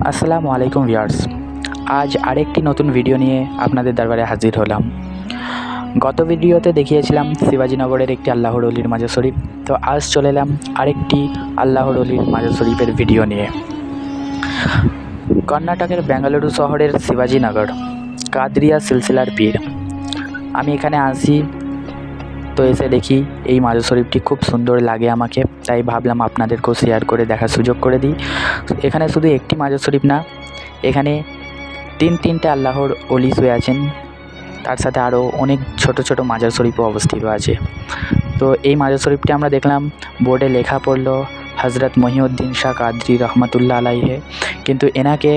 আসসালামু আলাইকুম ভিউয়ার্স, আজ আরেকটি নতুন ভিডিও নিয়ে আপনাদের দরবারে হাজির হলাম। গত ভিডিওতে দেখিয়েছিলাম শিবাজীনগরের একটি আল্লাহর অলির মাজার শরীফ। তো আজ চলে এলাম আরেকটি আল্লাহর অলির মাজার শরীফের ভিডিও নিয়ে। কর্ণাটকের বেঙ্গালুরু শহরের শিবাজীনগর কাদরিয়া সিলসিলার পীর। আমি এখানে আসি তো এসে দেখি এই মাজার শরীফটি খুব সুন্দর লাগে আমাকে, তাই ভাবলাম আপনাদেরকেও শেয়ার করে দেখার সুযোগ করে দিই। এখানে শুধু একটি মাজার শরীফ না, এখানে তিনটে আল্লাহর অলি শুয়ে আছেন, তার সাথে আরও অনেক ছোট ছোট মাজার শরীফও অবস্থিত আছে। তো এই মাজার শরীফটি আমরা দেখলাম বোর্ডে লেখা পড়লো হজরত মহিউদ্দিন শাহ কাদরি রহমতুল্লাহ আলাইহে, কিন্তু এনাকে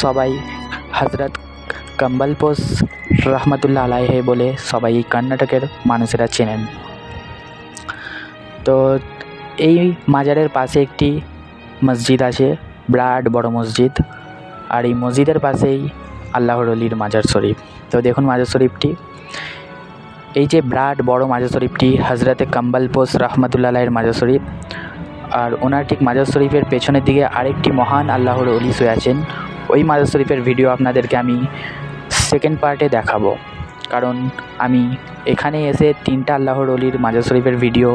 সবাই হজরত কম্বলপোস রহমতুল্লাহ আলাইহে বলে সবাই কর্ণাটকের মানুষেরা চেনেন। তো এই মাজারের পাশে একটি মসজিদ আছে, বিরাট বড় মসজিদ, আর এই মসজিদের পাশেই আল্লাহর অলির মাজার শরীফ। তো দেখুন মাজার শরীফটি, এই যে বিরাট বড় মাজার শরীফটি হজরতে কম্বলপোস রহমতুল্লাহ আলাইহির মাজার শরীফ। আর ওনার ঠিক মাজার শরীফের পেছনের দিকে আরেকটি মহান আল্লাহর অলি শুয়ে আছেন। ওই মাজার শরীফের ভিডিও আপনাদেরকে আমি সেকেন্ড পার্টে দেখাবো, কারণ আমি এখানে এসে তিনটা আল্লাহর অলির মাজার শরীফের ভিডিও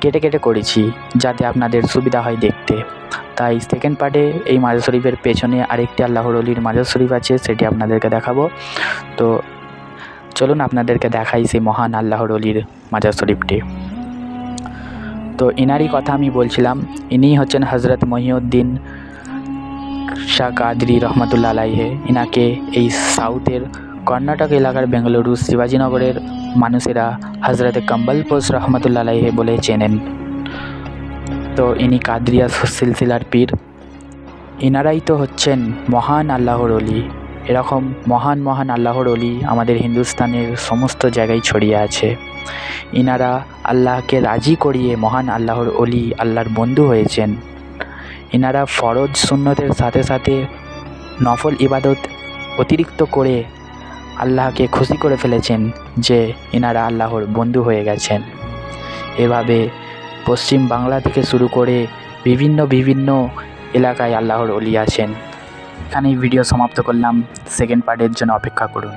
কেটে কেটে করেছি যাতে আপনাদের সুবিধা হয় দেখতে। তাই সেকেন্ড পার্টে এই মাজার শরীফের পেছনে আরেকটি আল্লাহর অলির মাজার শরীফ আছে, সেটি আপনাদেরকে দেখাবো। তো চলুন আপনাদেরকে দেখাই সেই মহান আল্লাহর অলির মাজার শরীফটি। তো ইনারই কথা আমি বলছিলাম, ইনি হচ্ছেন হজরত মহিউদ্দিন শাহ কাদরি রহমতুল্লাহ আলাইহে। ইনাকে এই সাউথের কর্ণাটক এলাকার বেঙ্গালুরু শিবাজীনগরের মানুষেরা হজরতে কম্বলপোস রহমতুল্লাহ আলাইহে বলে চেনেন। তো ইনি কাদরিয়া সিলসিলার পীর। ইনারাই তো হচ্ছেন মহান আল্লাহর অলি। এরকম মহান মহান আল্লাহর অলি আমাদের হিন্দুস্তানের সমস্ত জায়গায় ছড়িয়ে আছে। ইনারা আল্লাহকে রাজি করিয়ে মহান আল্লাহর অলি, আল্লাহর বন্ধু হয়েছেন। ইনারা ফরজ সুন্নতের সাথে সাথে নফল ইবাদত অতিরিক্ত করে আল্লাহকে খুশি করে ফেলেছেন যে ইনারা আল্লাহর বন্ধু হয়ে গেছেন। এভাবে পশ্চিম বাংলা থেকে শুরু করে বিভিন্ন এলাকায় আল্লাহর অলি আছেন। এখানেই ভিডিও সমাপ্ত করলাম, সেকেন্ড পার্টের জন্য অপেক্ষা করুন।